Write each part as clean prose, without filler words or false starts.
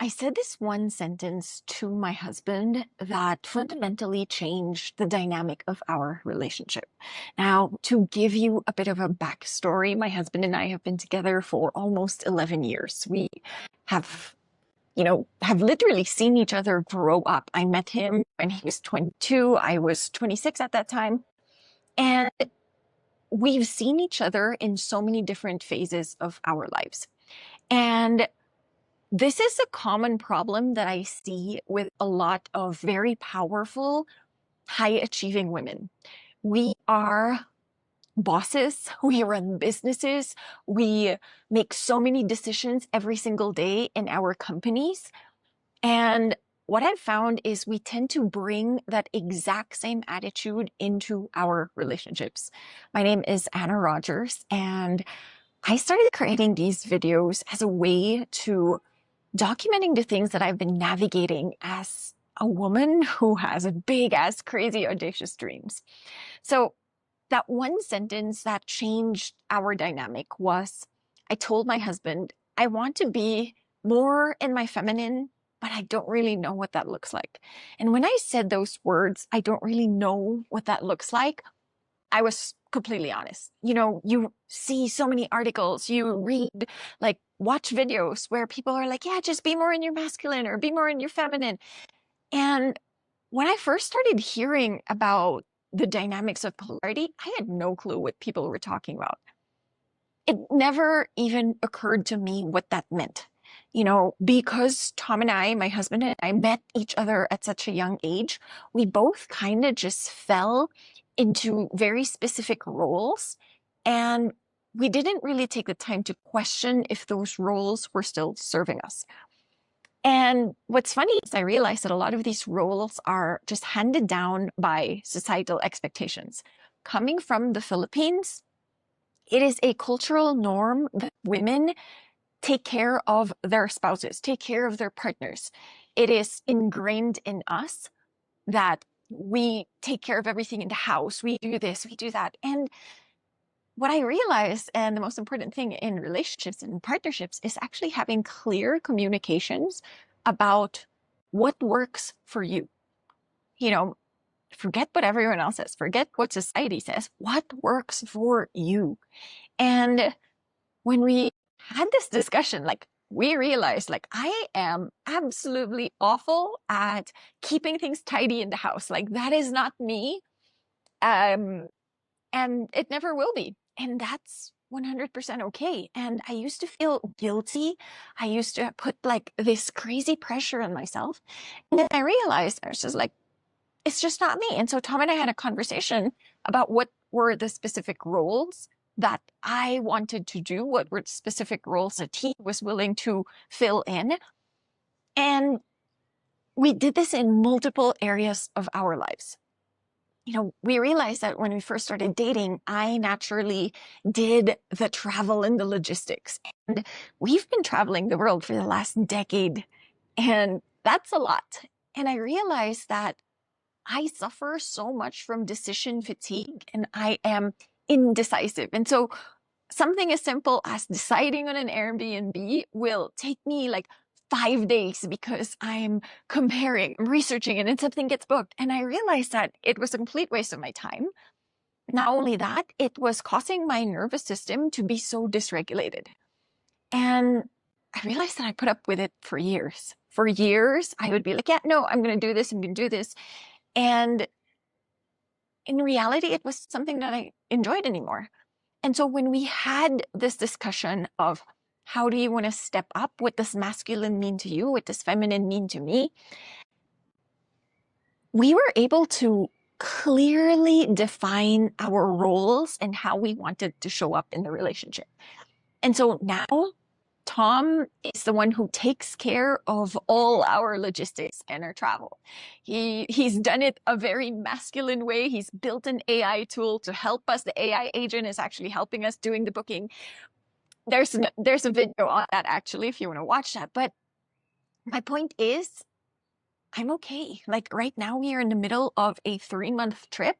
I said this one sentence to my husband that fundamentally changed the dynamic of our relationship. Now, to give you a bit of a backstory, my husband and I have been together for almost 11 years. We have, have literally seen each other grow up. I met him when he was 22. I was 26 at that time. And we've seen each other in so many different phases of our lives. And this is a common problem that I see with a lot of very powerful, high achieving women. We are bosses, we run businesses, we make so many decisions every single day in our companies. And what I've found is we tend to bring that exact same attitude into our relationships. My name is Anna Rogers, and I started creating these videos as a way to documenting the things that I've been navigating as a woman who has a big ass, crazy, audacious dreams. So that one sentence that changed our dynamic was I told my husband, I want to be more in my feminine, but I don't really know what that looks like. And when I said those words, I don't really know what that looks like, I was completely honest. You see so many articles, you read, like, watch videos where people are like, yeah, just be more in your masculine or be more in your feminine. And when I first started hearing about the dynamics of polarity, I had no clue what people were talking about. It never even occurred to me what that meant. Because Tom and I, my husband and I, met each other at such a young age, we both kind of just fell into very specific roles. And we didn't really take the time to question if those roles were still serving us. And what's funny is I realized that a lot of these roles are just handed down by societal expectations. Coming from the Philippines, it is a cultural norm that women take care of their spouses, take care of their partners. It is ingrained in us that we take care of everything in the house. We do this, we do that. And what I realized, and the most important thing in relationships and partnerships, is actually having clear communications about what works for you. You know, Forget what everyone else says, forget what society says, what works for you. And when we had this discussion, like, we realized, like, I am absolutely awful at keeping things tidy in the house. Like, that is not me. Um, and it never will be. And that's 100% okay. And I used to feel guilty. I used to put like this crazy pressure on myself. And then I realized I was just like, it's just not me. And so Tom and I had a conversation about what were the specific roles that I wanted to do, what were specific roles that he was willing to fill in. And we did this in multiple areas of our lives. We realized that when we first started dating, I naturally did the travel and the logistics. And we've been traveling the world for the last decade, and that's a lot. And I realized that I suffer so much from decision fatigue and I am indecisive. And so something as simple as deciding on an Airbnb will take me like 5 days because I'm comparing, I'm researching, and then something gets booked. And I realized that it was a complete waste of my time. Not only that, it was causing my nervous system to be so dysregulated. And I realized that I put up with it for years. For years, I would be like, yeah, no, I'm going to do this, I'm going to do this. And in reality, it was something that I enjoyed anymore. And so when we had this discussion of how do you want to step up? What does masculine mean to you? What does feminine mean to me? We were able to clearly define our roles and how we wanted to show up in the relationship. And so now Tom is the one who takes care of all our logistics and our travel. He's done it a very masculine way. He's built an AI tool to help us. The AI agent is actually helping us doing the booking. There's a video on that actually if you want to watch that. But my point is, I'm okay. Like, right now we are in the middle of a 3-month trip.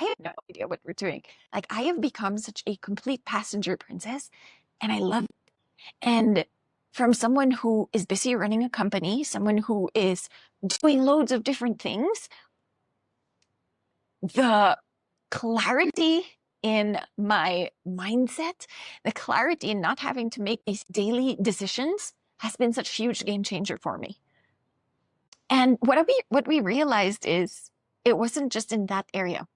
I have no idea what we're doing. Like, I have become such a complete passenger princess, and I love it. And from someone who is busy running a company, someone who is doing loads of different things, the clarity in my mindset, the clarity in not having to make these daily decisions has been such a huge game changer for me. And what we realized is it wasn't just in that area.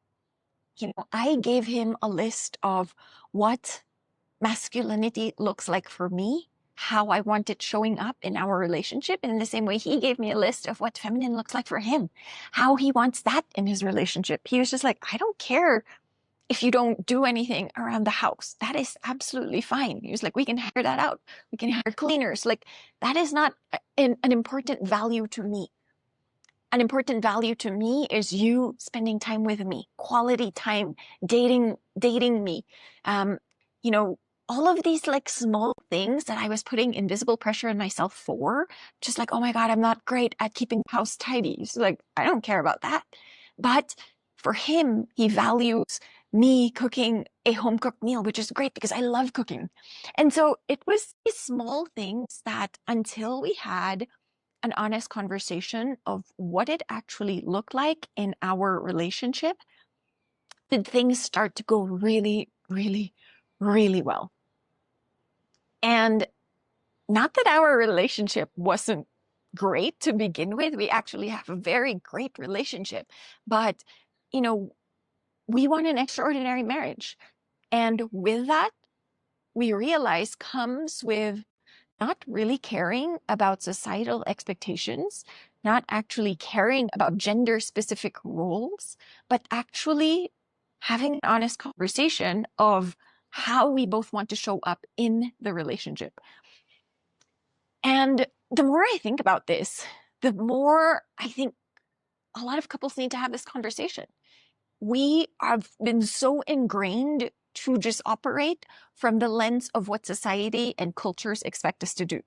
I gave him a list of what masculinity looks like for me, how I want it showing up in our relationship. And in the same way, he gave me a list of what feminine looks like for him, how he wants that in his relationship. He was just like, I don't care if you don't do anything around the house. That is absolutely fine. He was like, we can hire that out. We can hire cleaners. Like, that is not an important value to me. An important value to me is you spending time with me, quality time, dating me. All of these like small things that I was putting invisible pressure on myself for, just like, oh my God, I'm not great at keeping the house tidy. So like, I don't care about that. But for him, he values me cooking a home cooked meal, which is great because I love cooking. And so it was these small things that until we had an honest conversation of what it actually looked like in our relationship, did things start to go really, really, really well. And not that our relationship wasn't great to begin with. We actually have a very great relationship. But, we want an extraordinary marriage. And with that, we realize comes with not really caring about societal expectations, not actually caring about gender specific roles, but actually having an honest conversation of how we both want to show up in the relationship. And the more I think about this, the more I think a lot of couples need to have this conversation. We have been so ingrained to just operate from the lens of what society and cultures expect us to do,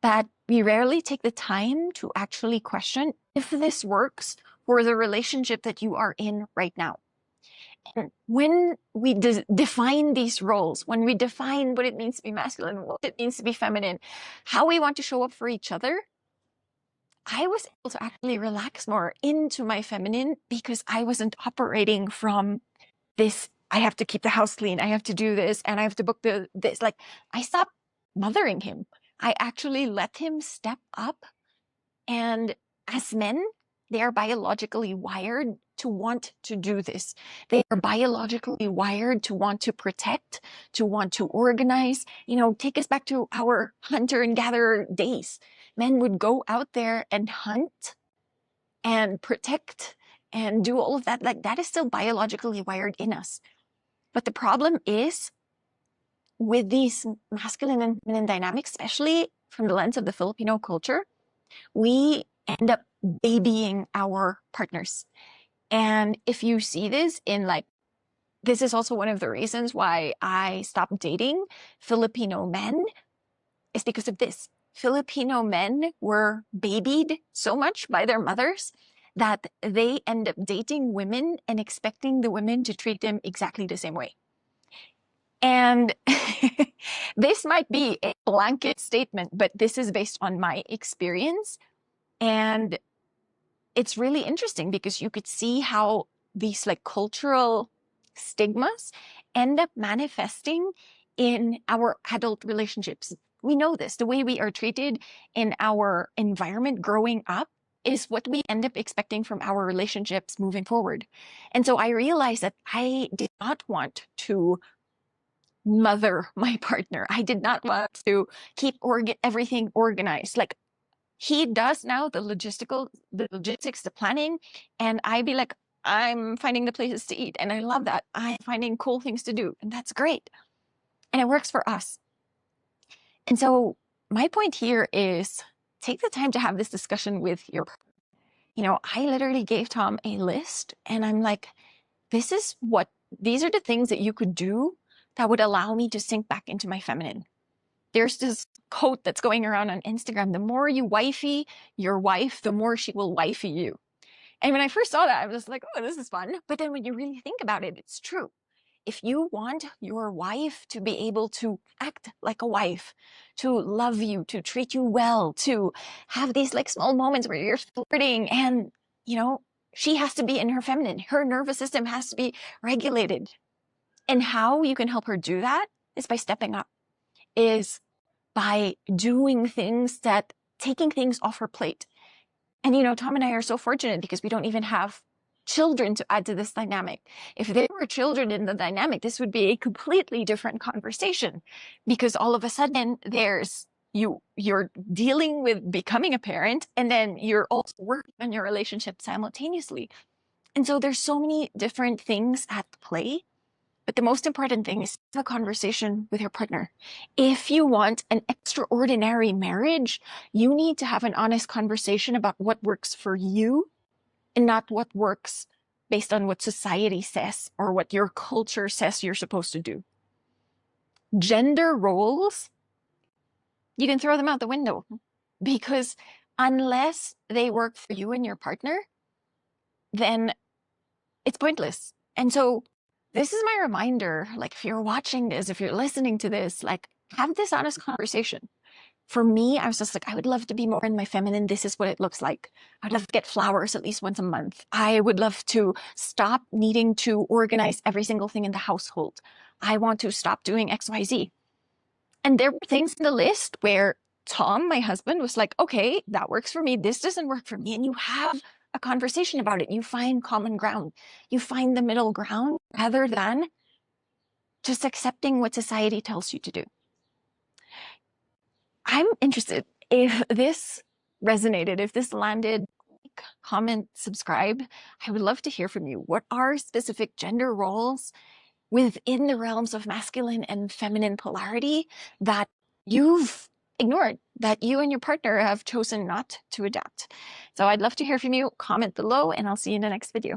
that we rarely take the time to actually question if this works for the relationship that you are in right now. And when we define these roles, when we define what it means to be masculine, what it means to be feminine, how we want to show up for each other, I was able to actually relax more into my feminine because I wasn't operating from this, I have to keep the house clean, I have to do this, and I have to book this. Like, I stopped mothering him. I actually let him step up. And as men, they are biologically wired to want to do this. They are biologically wired to want to protect, to want to organize. Take us back to our hunter and gatherer days. Men would go out there and hunt and protect and do all of that. Like, that is still biologically wired in us. But the problem is with these masculine and feminine dynamics, especially from the lens of the Filipino culture, we end up babying our partners. And if you see this this is also one of the reasons why I stopped dating Filipino men, is because of this. Filipino men were babied so much by their mothers that they end up dating women and expecting the women to treat them exactly the same way. And this might be a blanket statement, but this is based on my experience. And it's really interesting because you could see how these cultural stigmas end up manifesting in our adult relationships. We know this. The way we are treated in our environment growing up is what we end up expecting from our relationships moving forward. And so I realized that I did not want to mother my partner. I did not want to keep everything organized. Like, he does now the logistics, the planning, and I'd be like, I'm finding the places to eat, and I love that. I'm finding cool things to do, and that's great. And it works for us. And so my point here is take the time to have this discussion with your partner. I literally gave Tom a list, and I'm like, these are the things that you could do that would allow me to sink back into my feminine. There's this quote that's going around on Instagram: the more you wifey your wife, the more she will wifey you. And when I first saw that, I was like, oh, this is fun. But then when you really think about it, it's true. if you want your wife to be able to act like a wife, to love you, to treat you well, to have these like small moments where you're flirting and, she has to be in her feminine. Her nervous system has to be regulated. And how you can help her do that is by stepping up, is by doing things that, taking things off her plate. And, Tom and I are so fortunate because we don't even have children to add to this dynamic. If there were children in the dynamic, this would be a completely different conversation, because all of a sudden you're dealing with becoming a parent, and then you're also working on your relationship simultaneously. And so there's so many different things at play. But the most important thing is have a conversation with your partner. If you want an extraordinary marriage, you need to have an honest conversation about what works for you and not what works based on what society says or what your culture says you're supposed to do. Gender roles, you can throw them out the window, because unless they work for you and your partner, then it's pointless. And so this is my reminder, like, if you're watching this, if you're listening to this, like, have this honest conversation. For me, I was just like, I would love to be more in my feminine. This is what it looks like. I'd love to get flowers at least once a month. I would love to stop needing to organize every single thing in the household. I want to stop doing XYZ. And there were things in the list where Tom, my husband, was like, okay, that works for me. This doesn't work for me. And you have a conversation about it. You find common ground. You find the middle ground rather than just accepting what society tells you to do. I'm interested, if this resonated, if this landed, comment, subscribe. I would love to hear from you. What are specific gender roles within the realms of masculine and feminine polarity that you've ignored, that you and your partner have chosen not to adapt? So I'd love to hear from you. Comment below, and I'll see you in the next video.